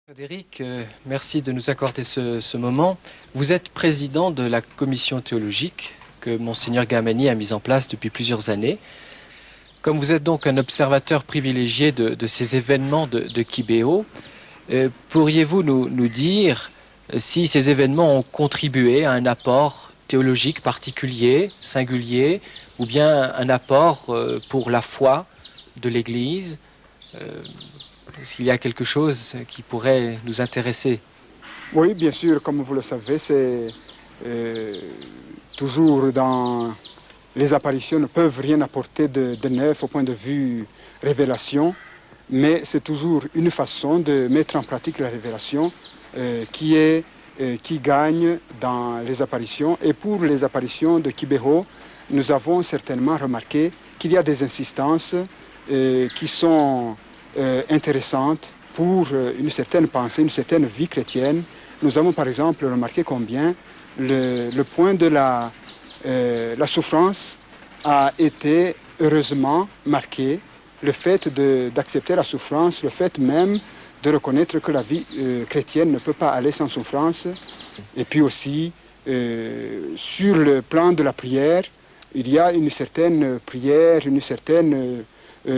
Frédéric, merci de nous accorder ce moment. Vous êtes président de la commission théologique que Monseigneur Gamani a mise en place depuis plusieurs années. Comme vous êtes donc un observateur privilégié de ces événements de Kibéo, pourriez-vous nous dire si ces événements ont contribué à un apport théologique particulier, singulier, ou bien un apport pour la foi de l'Église? Est-ce qu'il y a quelque chose qui pourrait nous intéresser? Oui, bien sûr, comme vous le savez, c'est toujours dans les apparitions ne peuvent rien apporter de neuf au point de vue révélation, mais c'est toujours une façon de mettre en pratique la révélation qui gagne dans les apparitions. Et pour les apparitions de Kibéo, nous avons certainement remarqué qu'il y a des insistances qui sont intéressantes pour une certaine pensée, une certaine vie chrétienne. Nous avons par exemple remarqué combien le point de la souffrance a été heureusement marqué, le fait d'accepter la souffrance, le fait même de reconnaître que la vie chrétienne ne peut pas aller sans souffrance. Et puis aussi, sur le plan de la prière, il y a une certaine prière, une certaine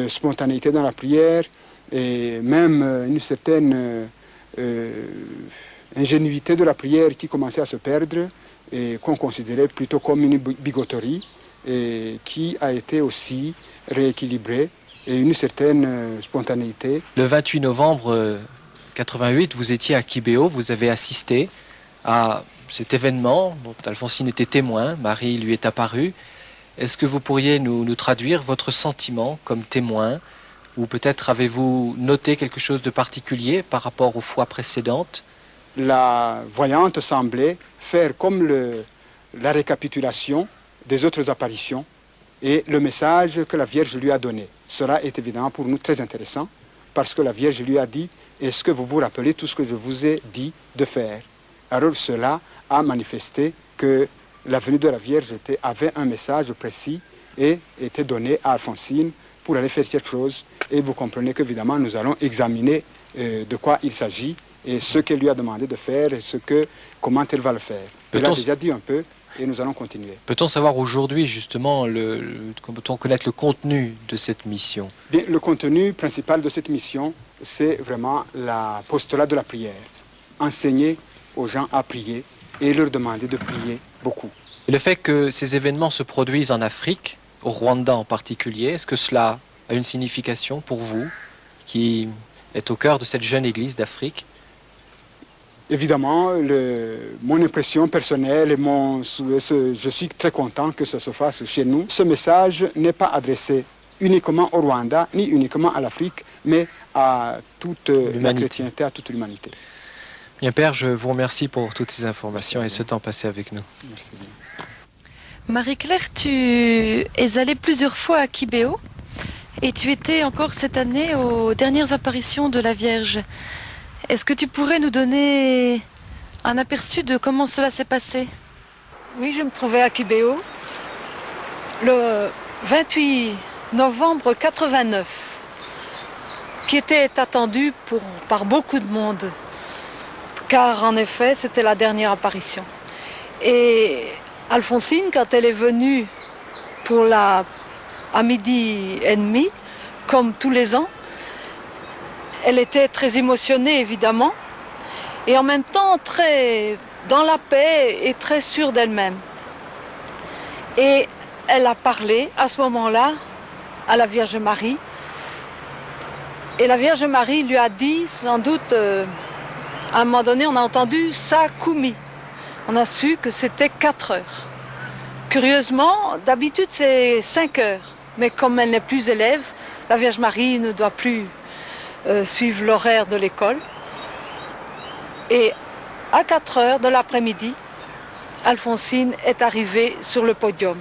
spontanéité dans la prière, et même une certaine ingénuité de la prière qui commençait à se perdre et qu'on considérait plutôt comme une bigoterie et qui a été aussi rééquilibrée et une certaine spontanéité. Le 28 novembre 88, vous étiez à Kibéo, vous avez assisté à cet événement dont Alphonsine était témoin, Marie lui est apparue. Est-ce que vous pourriez nous traduire votre sentiment comme témoin? Ou peut-être avez-vous noté quelque chose de particulier par rapport aux fois précédentes? La voyante semblait faire comme la récapitulation des autres apparitions et le message que la Vierge lui a donné. Cela est évidemment pour nous très intéressant parce que la Vierge lui a dit « Est-ce que vous vous rappelez tout ce que je vous ai dit de faire ?» Alors cela a manifesté que la venue de la Vierge avait un message précis et était donné à Alphonsine pour aller faire quelque chose. Et vous comprenez qu'évidemment, nous allons examiner de quoi il s'agit et ce qu'elle lui a demandé de faire et comment elle va le faire. Elle a déjà dit un peu et nous allons continuer. Peut-on savoir aujourd'hui, justement, peut-on connaître le contenu de cette mission? Bien, le contenu principal de cette mission, c'est vraiment la postulat de la prière. Enseigner aux gens à prier et leur demander de prier beaucoup. Et le fait que ces événements se produisent en Afrique, au Rwanda en particulier, est-ce que cela a une signification pour vous, qui est au cœur de cette jeune église d'Afrique? Évidemment, mon impression personnelle et je suis très content que ça se fasse chez nous. Ce message n'est pas adressé uniquement au Rwanda, ni uniquement à l'Afrique, mais à toute la chrétienté, à toute l'humanité. Bien, Père, je vous remercie pour toutes ces informations et ce temps passé avec nous. Merci bien. Marie-Claire, tu es allée plusieurs fois à Kibéo et tu étais encore cette année aux dernières apparitions de la Vierge. Est-ce que tu pourrais nous donner un aperçu de comment cela s'est passé? Oui, je me trouvais à Kibéo le 28 novembre 89, qui était attendu par beaucoup de monde, car en effet, c'était la dernière apparition. Et Alphonsine, quand elle est venue à midi et demi, comme tous les ans, elle était très émotionnée, évidemment, et en même temps très dans la paix et très sûre d'elle-même. Et elle a parlé à ce moment-là à la Vierge Marie. Et la Vierge Marie lui a dit, sans doute, à un moment donné, on a entendu « Sakumi ». On a su que c'était 4 heures. Curieusement, d'habitude, c'est 5 heures. Mais comme elle n'est plus élève, la Vierge Marie ne doit plus suivre l'horaire de l'école. Et à 4 heures de l'après-midi, Alphonsine est arrivée sur le podium.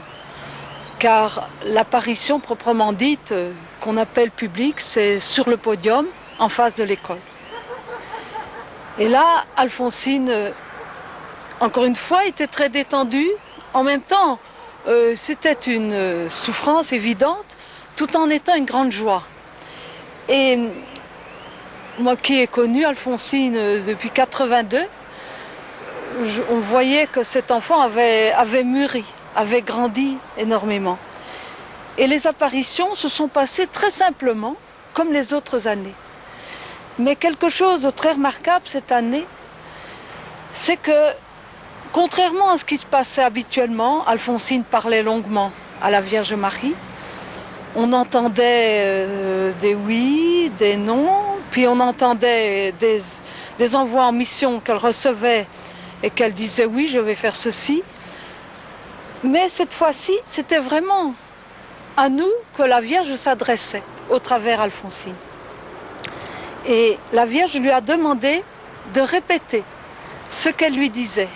Car l'apparition proprement dite, qu'on appelle publique, c'est sur le podium, en face de l'école. Et là, Alphonsine, encore une fois, était très détendue. En même temps, c'était une souffrance évidente, tout en étant une grande joie. Et moi qui ai connu Alphonsine depuis 82, on voyait que cet enfant avait mûri, avait grandi énormément. Et les apparitions se sont passées très simplement, comme les autres années. Mais quelque chose de très remarquable cette année, c'est que, contrairement à ce qui se passait habituellement, Alphonsine parlait longuement à la Vierge Marie. On entendait des oui, des non, puis on entendait des envois en mission qu'elle recevait et qu'elle disait oui, je vais faire ceci. Mais cette fois-ci, c'était vraiment à nous que la Vierge s'adressait au travers Alphonsine. Et la Vierge lui a demandé de répéter ce qu'elle lui disait.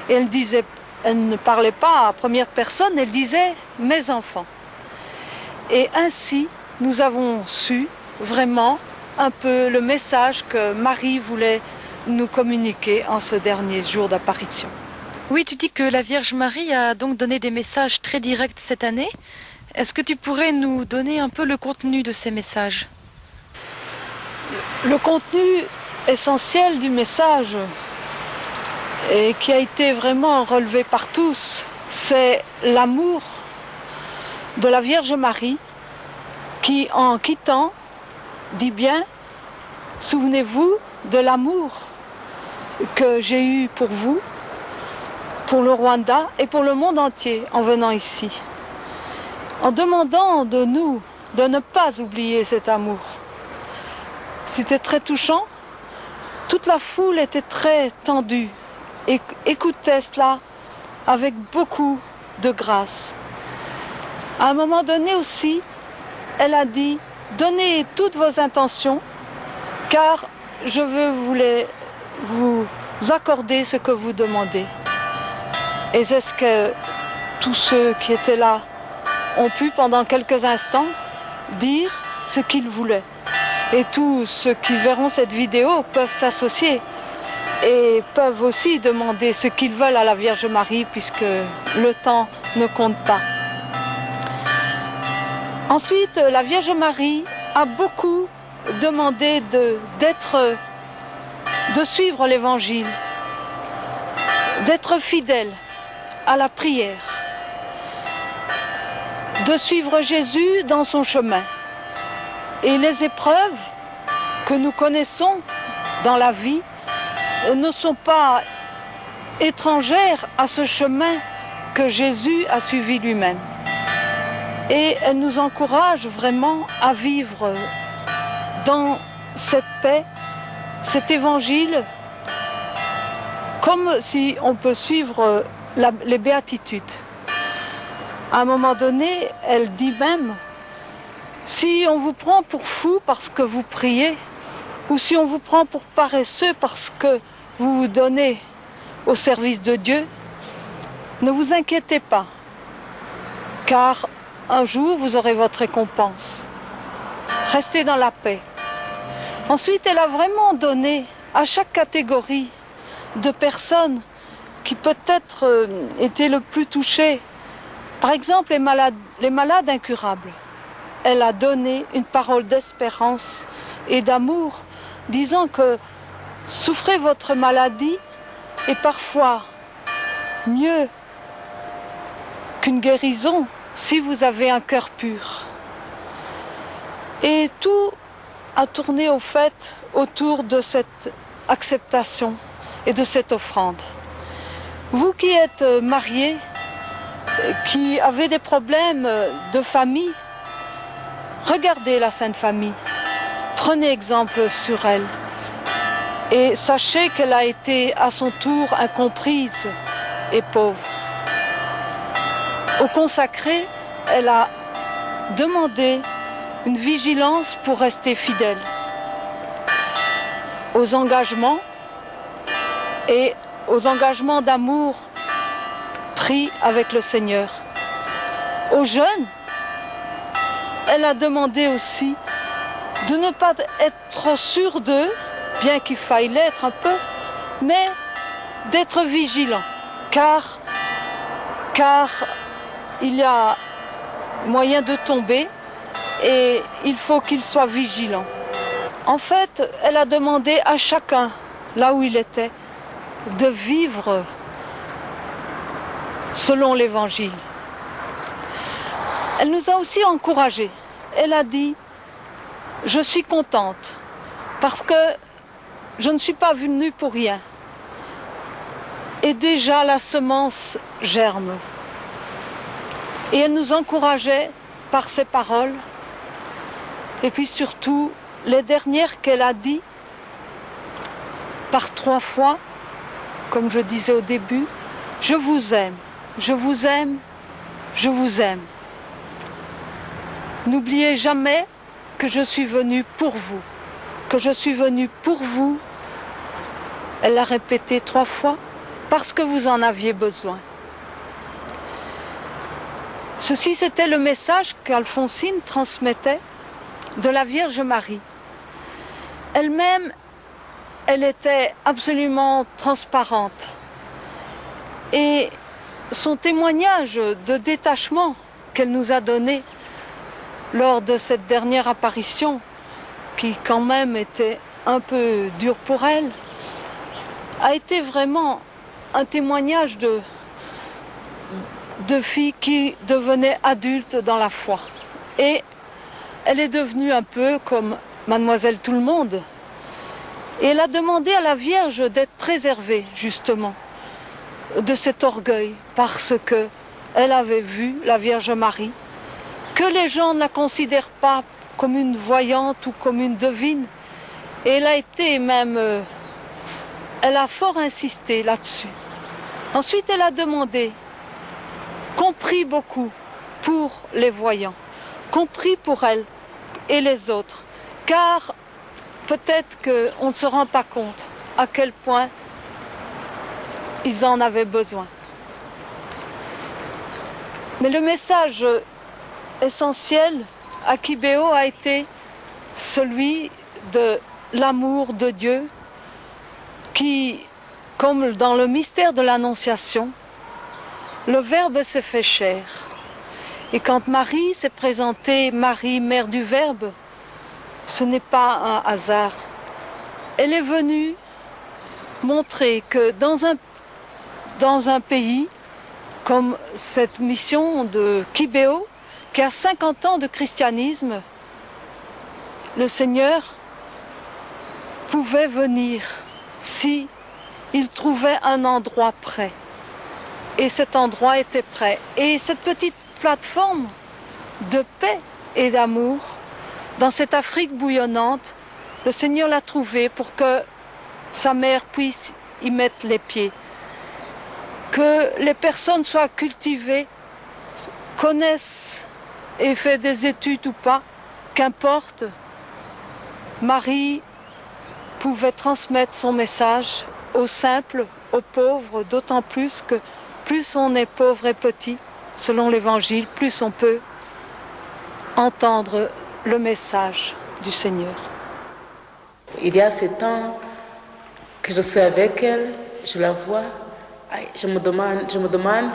Et elle ne parlait pas à première personne, elle disait « mes enfants ». Et ainsi, nous avons su vraiment un peu le message que Marie voulait nous communiquer en ce dernier jour d'apparition. Oui, tu dis que la Vierge Marie a donc donné des messages très directs cette année. Est-ce que tu pourrais nous donner un peu le contenu de ces messages? Le contenu essentiel du message, et qui a été vraiment relevé par tous, c'est l'amour de la Vierge Marie qui, en quittant, dit bien « Souvenez-vous de l'amour que j'ai eu pour vous, pour le Rwanda et pour le monde entier en venant ici. » En demandant de nous de ne pas oublier cet amour. C'était très touchant. Toute la foule était très tendue et écoutait cela avec beaucoup de grâce. À un moment donné aussi, elle a dit « Donnez toutes vos intentions, car je veux vous accorder ce que vous demandez. » Et c'est ce que tous ceux qui étaient là ont pu pendant quelques instants dire ce qu'ils voulaient. Et tous ceux qui verront cette vidéo peuvent s'associer et peuvent aussi demander ce qu'ils veulent à la Vierge Marie, puisque le temps ne compte pas. Ensuite, la Vierge Marie a beaucoup demandé de suivre l'Évangile, d'être fidèle à la prière, de suivre Jésus dans son chemin. Et les épreuves que nous connaissons dans la vie ne sont pas étrangères à ce chemin que Jésus a suivi lui-même. Et elle nous encourage vraiment à vivre dans cette paix, cet évangile, comme si on peut suivre les béatitudes. À un moment donné, elle dit même, si on vous prend pour fou parce que vous priez, ou si on vous prend pour paresseux parce que vous vous donnez au service de Dieu, ne vous inquiétez pas, car un jour vous aurez votre récompense. Restez dans la paix. Ensuite, elle a vraiment donné à chaque catégorie de personnes qui peut-être étaient le plus touchées, par exemple les malades incurables. Elle a donné une parole d'espérance et d'amour, disant que souffrez votre maladie est parfois mieux qu'une guérison si vous avez un cœur pur. Et tout a tourné au fait autour de cette acceptation et de cette offrande. Vous qui êtes mariés, qui avez des problèmes de famille, regardez la Sainte Famille, prenez exemple sur elle et sachez qu'elle a été à son tour incomprise et pauvre. Au consacré, elle a demandé une vigilance pour rester fidèle aux engagements et aux engagements d'amour pris avec le Seigneur. Aux jeunes, elle a demandé aussi de ne pas être trop sûr d'eux, bien qu'il faille l'être un peu, mais d'être vigilant, car il y a moyen de tomber et il faut qu'ils soient vigilants. En fait, elle a demandé à chacun, là où il était, de vivre selon l'Évangile. Elle nous a aussi encouragés. Elle a dit, je suis contente parce que je ne suis pas venue pour rien. Et déjà la semence germe. Et elle nous encourageait par ses paroles. Et puis surtout, les dernières qu'elle a dit, par 3 fois, comme je disais au début, je vous aime, je vous aime, je vous aime. N'oubliez jamais que je suis venue pour vous, que je suis venue pour vous. Elle l'a répété 3 fois, parce que vous en aviez besoin. Ceci, c'était le message qu'Alphonsine transmettait de la Vierge Marie. Elle-même, elle était absolument transparente. Et son témoignage de détachement qu'elle nous a donné lors de cette dernière apparition, qui quand même était un peu dure pour elle, a été vraiment un témoignage de filles qui devenaient adultes dans la foi. Et elle est devenue un peu comme Mademoiselle Tout-le-Monde. Et elle a demandé à la Vierge d'être préservée, justement, de cet orgueil, parce que elle avait vu, la Vierge Marie, que les gens ne la considèrent pas comme une voyante ou comme une devine. Et elle a été même... elle a fort insisté là-dessus. Ensuite, elle a demandé qu'on prie beaucoup pour les voyants, qu'on prie pour elle et les autres, car peut-être qu'on ne se rend pas compte à quel point ils en avaient besoin. Mais le message essentiel à Kibéo a été celui de l'amour de Dieu qui, comme dans le mystère de l'Annonciation, le Verbe s'est fait chair. Et quand Marie s'est présentée, Marie, mère du Verbe, ce n'est pas un hasard. Elle est venue montrer que dans un pays comme cette mission de Kibéo, qui a 50 ans de christianisme, le Seigneur pouvait venir si il trouvait un endroit prêt. Et cet endroit était prêt. Et cette petite plateforme de paix et d'amour, dans cette Afrique bouillonnante, le Seigneur l'a trouvée pour que sa mère puisse y mettre les pieds. Que les personnes soient cultivées, connaissent et fait des études ou pas, qu'importe, Marie pouvait transmettre son message aux simples, aux pauvres, d'autant plus que plus on est pauvre et petit, selon l'Évangile, plus on peut entendre le message du Seigneur. Il y a 7 ans que je suis avec elle, je la vois, je me demande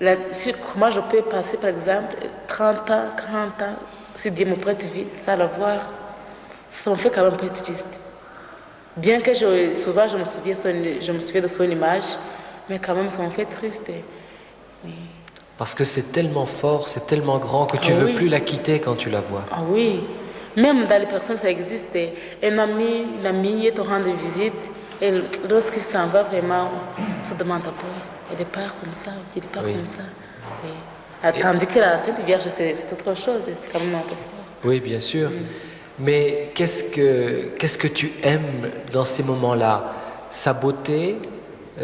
comment je peux passer par exemple 30 ans, 40 ans, si Dieu me prête vie, sans la voir, ça me fait quand même un peu triste. Bien que souvent je me souviens de son image, mais quand même ça me fait triste. Oui. Parce que c'est tellement fort, c'est tellement grand que tu ne veux plus la quitter quand tu la vois. Ah oui, même dans les personnes ça existe. Un ami te rend visite et lorsqu'il s'en va vraiment, on se demande un peu, il part comme ça, il part comme ça. Oui. Tandis que la Sainte Vierge c'est autre chose, c'est quand même un peu fort. Oui, bien sûr. Mais qu'est-ce que tu aimes dans ces moments-là? Sa beauté,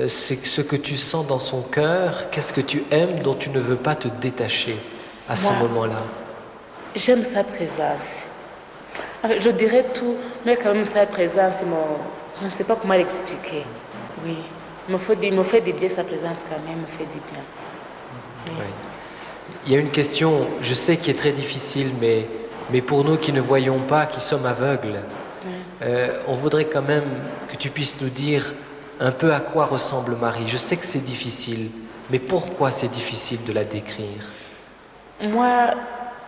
c'est ce que tu sens dans son cœur. Qu'est-ce que tu aimes dont tu ne veux pas te détacher à ce moment-là? J'aime sa présence. Je dirais tout, mais quand même sa présence, je ne sais pas comment l'expliquer. Oui, il me fait du bien sa présence quand même, il me fait du bien. Oui. Oui. Il y a une question, je sais, qui est très difficile, mais pour nous qui ne voyons pas, qui sommes aveugles, on voudrait quand même que tu puisses nous dire un peu à quoi ressemble Marie. Je sais que c'est difficile, mais pourquoi c'est difficile de la décrire? Moi,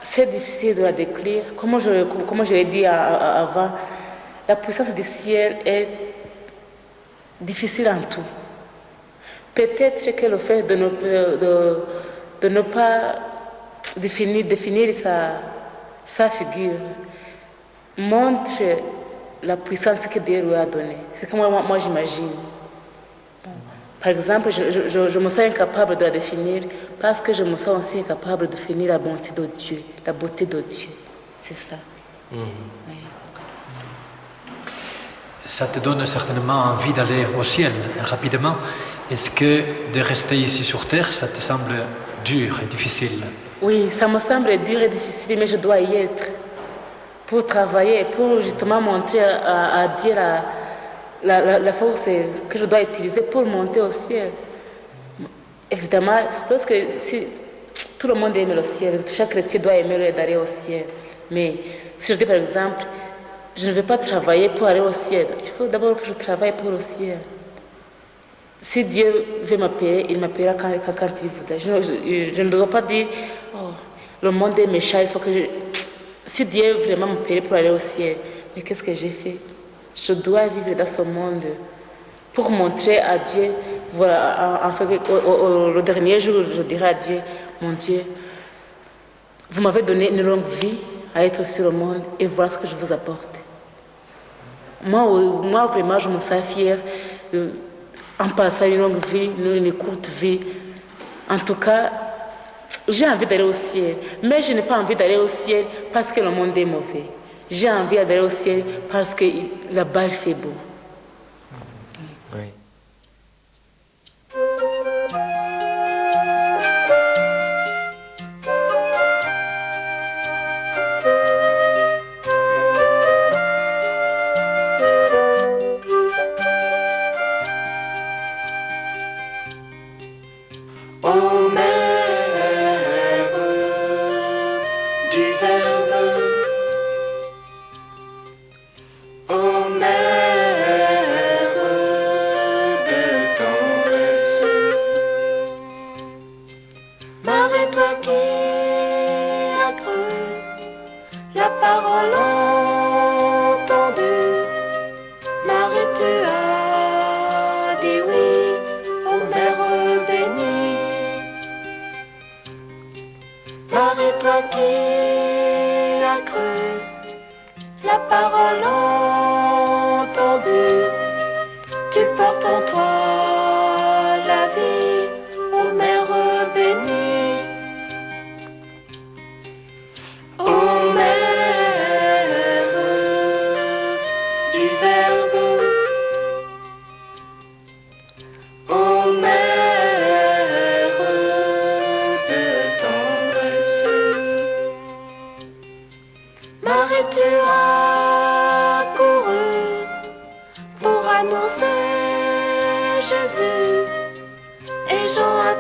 c'est difficile de la décrire. Comme je l'ai dit avant, la puissance du ciel est difficile en tout. Peut-être que le fait de ne pas définir sa figure montre la puissance que Dieu lui a donnée. C'est comme moi j'imagine. Par exemple, je me sens incapable de la définir parce que je me sens aussi incapable de définir la bonté de Dieu, la beauté de Dieu. C'est ça. Oui. Ça te donne certainement envie d'aller au ciel rapidement. Est-ce que de rester ici sur Terre, ça te semble dur et difficile? Oui, ça me semble dur et difficile, mais je dois y être pour travailler, pour justement montrer à Dieu la force que je dois utiliser pour monter au ciel. Évidemment, si tout le monde aime le ciel, chaque chrétien doit aimer d'aller au ciel. Mais si je dis par exemple, je ne vais pas travailler pour aller au ciel, il faut d'abord que je travaille pour le ciel. Si Dieu veut m'appeler, il m'appellera quand il voudra. Je ne dois pas dire, oh, le monde est méchant, il faut que je... Si Dieu vraiment m'appelait pour aller au ciel, mais qu'est-ce que j'ai fait? Je dois vivre dans ce monde pour montrer à Dieu, voilà, en fait, le dernier jour, je dirai à Dieu, mon Dieu, vous m'avez donné une longue vie à être sur le monde et voilà ce que je vous apporte. Moi vraiment, je me sens fière en passant une longue vie, une courte vie. En tout cas, j'ai envie d'aller au ciel, mais je n'ai pas envie d'aller au ciel parce que le monde est mauvais. J'ai envie d'aller au ciel parce que là-bas il fait beau. Oui. Ô mère du Verbe, ô mère de tendresse, Marie, toi qui as cru la parole entendue, Marie, tu as dit oui, ô mère bénie. Marie, toi qui as cru la parole entendue, tu portes en toi la vie, ô mère bénie. Ô mère du Verbe, ô mère de tendresse, Marie, tu as couru pour annoncer Jésus, et Jean a